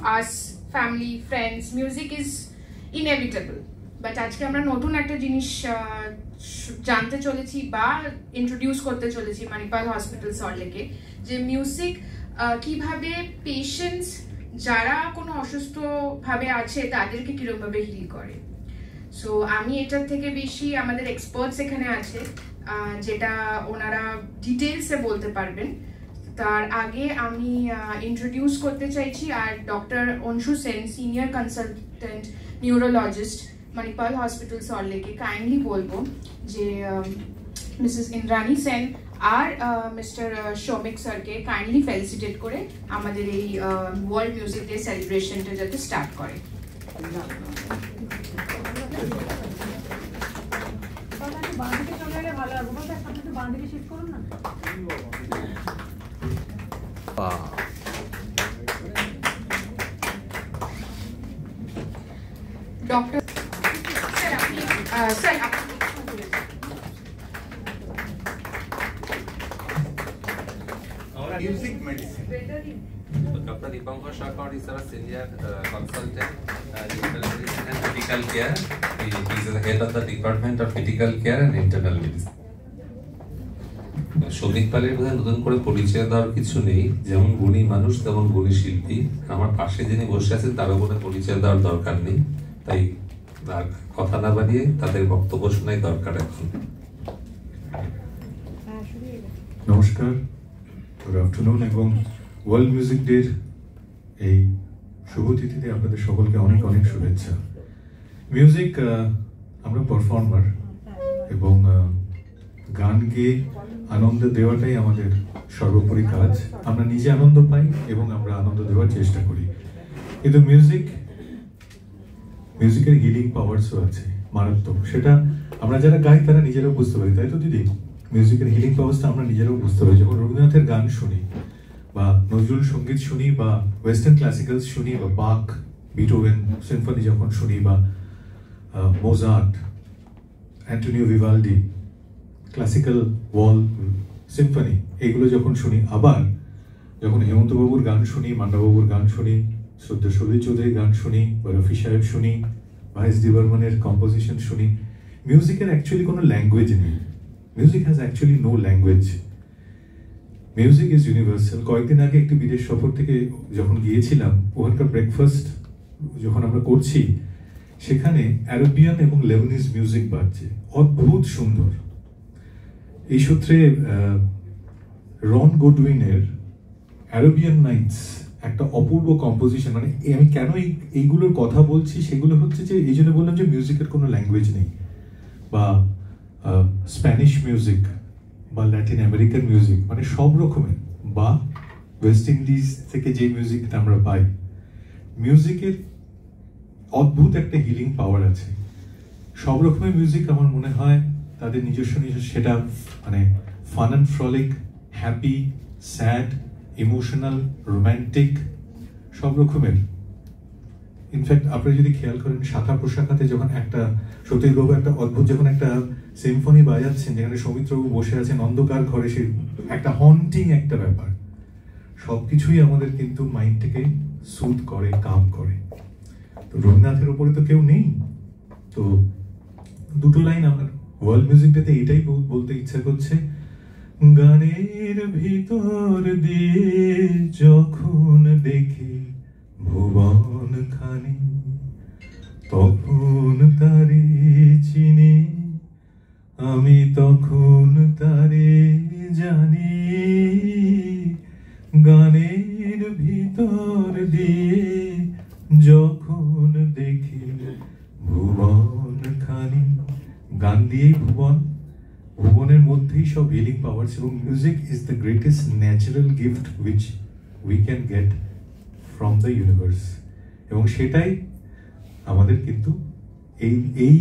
us, family, friends, music is inevitable. But আজকে আমরা নতুন একটা জিনিস জানতে চলেছি বা ইন্ট্রোডিউস করতে চলেছি মণিপাল হসপিটাল সল্টলেকে, যে মিউজিক কিভাবে পেশেন্টস যারা কোনো অসুস্থ ভাবে আছে তাদেরকে কিরকম ভাবে হিল করে। সো আমি এটার থেকে বেশি আমাদের এক্সপার্টস এখানে আছে যেটা ওনারা ডিটেলসে বলতে পারবেন। তার আগে আমি ইন্ট্রোডিউস করতে চাইছি আর doctor Anshu Sen, senior consultant neurologist Manipal hospital সল্টলেকে কাইন্ডলি বলবো যে মিসেস ইন্দ্রাণী সেন আর মিস্টার সৌমিক স্যারকে কাইন্ডলি ফেলিসিটেট করে আমাদের এই ওয়ার্ল্ড মিউজিক ডে সেলিব্রেশনটা যাতে স্টার্ট করে। Doctor sir Music medicine. Dr. Dipankar Shakar is our senior consultant internal medicine and critical care. He is the head of the department of critical care and internal medicine. Soumik পালের বোধহয় নতুন করে পরিচয় দেওয়ার কিছু নেই, যেমন গুণী মানুষ তেমন গুণী শিল্পী। আমার পাশে যিনি বসে আছেন তারও কোনো পরিচয় দেওয়ার দরকার নেই, তাই কথা না বাড়িয়ে তাদের বক্তব্য শোনাই দরকার এখন। নমস্কার, গুড আফটারনুন এবং ওয়ার্ল্ড মিউজিক ডের এই শুভ তিথিতে আপনাদের সকলকে অনেক অনেক শুভেচ্ছা। মিউজিক, আমরা পারফর্মার এবং গান গেয়ে আনন্দ দেওয়াটাই আমাদের সর্বোপরি কাজ। আমরা নিজে আনন্দ পাই এবং আমরা আনন্দ দেওয়ার চেষ্টা করি, কিন্তু মিউজিকের হিলিং পাওয়ারসও আছে মারাত্মক। সেটা আমরা যারা গাই তারা নিজেরাও বুঝতে পারি, তাই তো দিদি? মিউজিকের হিলিং পাওয়ারটা আমরা নিজেরাও বুঝতে পারি। যখন রবীন্দ্রনাথের গান শুনি বা নজরুল সঙ্গীত শুনি বা ওয়েস্টার্ন ক্লাসিক্যালস শুনি বা বাক, বিটোভেন সিম্ফনি যখন শুনি বা মোজার্ট, অ্যান্টোনিও ভিভালডি, ক্লাসিক্যাল ওয়াল সিম্ফনি, এগুলো যখন শুনি, আবার যখন হেমন্তবাবুর গান শুনি, মান্নাবাবুর গান শুনি, শ্রদ্ধা সলিল চৌধুরীর গান শুনি বা রফি সাহেব শুনি বা এস ডি বর্মনের কম্পোজিশন শুনি, মিউজিকের অ্যাকচুয়ালি কোনো ল্যাঙ্গুয়েজ নেই। Music has actually no language. Music is universal. কয়েকদিন আগে একটি বিদেশ সফর থেকে যখন গিয়েছিলাম, ওখানকার ব্রেকফাস্ট যখন আমরা করছি, সেখানে অ্যারাবিয়ান এবং লেবানিজ মিউজিক বাজছে, অদ্ভুত সুন্দর। এই সূত্রে রন গুডউইনের অ্যারাবিয়ান নাইটস একটা অপূর্ব কম্পোজিশন। মানে আমি কেন এইগুলোর কথা বলছি, সেগুলো হচ্ছে যে এই জন্য বললাম যে মিউজিকের কোনো ল্যাঙ্গুয়েজ নেই। বা স্প্যানিশ মিউজিক বা ল্যাটিন আমেরিকান মিউজিক, মানে সব রকমের, বা ওয়েস্ট ইন্ডিজ থেকে যে মিউজিকটা আমরা পাই, মিউজিকের অদ্ভুত একটা হিলিং পাওয়ার আছে। সব রকমের মিউজিক আমার মনে হয় তাদের নিজস্ব সেটা মানে fun and frolic, happy, sad, emotional, romantic, সব রকমের। ইনফ্যাক্ট আপনি যদি খেয়াল করেন, শাখা প্রশাখাতে যখন একটা সতীশবাবু একটা অদ্ভুত যখন একটা সিম্ফনি বাজাচ্ছেন, যেখানে সৌমিত্রবাবু বসে আছেন অন্ধকার ঘরে, সে একটা হন্টিং একটা ব্যাপার। সবকিছুই আমাদের কিন্তু মাইন্ডটাকে সুদ করে, কাম করে। তো রবীন্দ্রনাথের উপরে তো কেউ নেই। তো দুটো লাইন আমার ওয়ার্ল্ড মিউজিক ডেতে এটাই বলতে ইচ্ছা করছে। গানের ভিতর দিয়ে যখন দেখি ভুবন খানি, তখন তারে চিনি, আমি তখন তারে জানি। গানের ভিতর দিয়ে যখন দেখি ভুবন খানি, গান দিয়েই ভুবনের মধ্যেই সব হিলিং পাওয়ার্স। এবং music is the greatest natural gift which we can get from the universe. এবং সেটাই আমাদের কিন্তু এই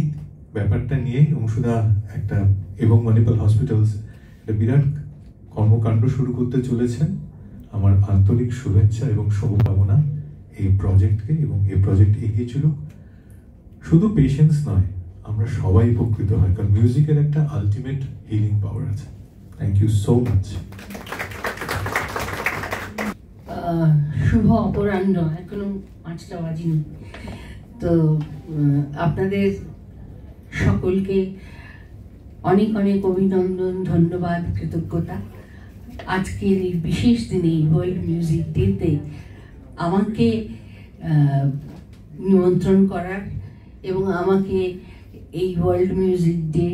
ব্যাপারটা নিয়েই অংশুদা একটা এবং মণিপাল হসপিটালস একটা বিরাট কর্মকাণ্ড শুরু করতে চলেছেন। আমার আন্তরিক শুভেচ্ছা এবং শুভকামনা এই প্রজেক্টকে, এবং এই প্রজেক্ট এগিয়ে চলুক। শুধু পেশেন্টস নয়, আমরা সবাই উপকৃত হয়, কারণ মিউজিকের একটা আলটিমেট হিলিং পাওয়ার আছে। Thank you so much. শুভ অপরাহ্ন, এখনো 5টা বাজিনি। তো আপনাদের সকলকে অনেক অনেক অভিনন্দন, ধন্যবাদ, কৃতজ্ঞতা। আজকের এই বিশেষ দিনে, ওয়ার্ল্ড মিউজিক ডেতে আমাকে নিমন্ত্রণ করার এবং আমাকে এই ওয়ার্ল্ড মিউজিক ডে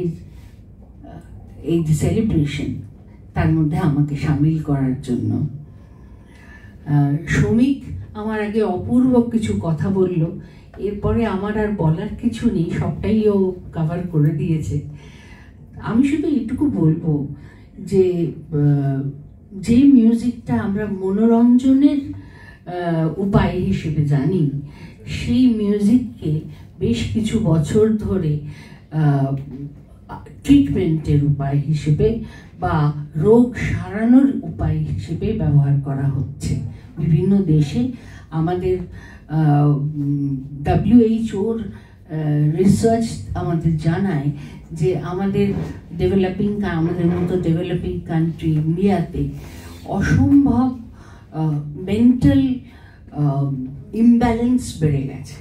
এই যে সেলিব্রেশন, তার মধ্যে আমাকে সামিল করার জন্য। শ্রমিক আমার আগে অপূর্ব কিছু কথা বলল, এরপরে আমার আর বলার কিছু নেই, সবটাই ও কভার করে দিয়েছে। আমি শুধু এটুকু বলবো যে যে মিউজিকটা আমরা মনোরঞ্জনের উপায় হিসেবে জানি, সেই মিউজিককে বেশ কিছু বছর ধরে ট্রিটমেন্টের উপায় হিসেবে বা রোগ সারানোর উপায় হিসেবে ব্যবহার করা হচ্ছে বিভিন্ন দেশে। আমাদের WHO-র রিসার্চ আমাদের জানায় যে আমাদের মতো ডেভেলপিং কান্ট্রি ইন্ডিয়াতে অসম্ভব মেন্টাল ইমব্যালেন্স বেড়ে গেছে।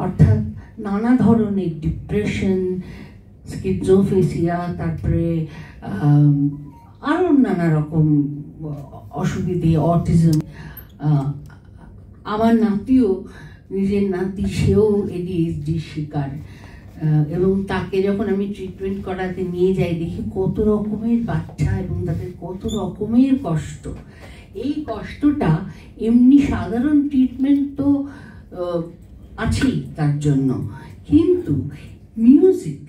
অর্থাৎ নানা ধরনের ডিপ্রেশন, স্কিজোফ্রেনিয়া, তারপরে আরও নানা রকম অসুবিধে, অটিজম। আমার নাতিও, নিজের নাতি, সেও ADHDর শিকার, এবং তাকে যখন আমি ট্রিটমেন্ট করাতে নিয়ে যাই দেখি কত রকমের বাচ্চা এবং তাদের কত রকমের কষ্ট। এই কষ্টটা এমনি সাধারণ ট্রিটমেন্ট তো আছেই তার জন্য, কিন্তু মিউজিক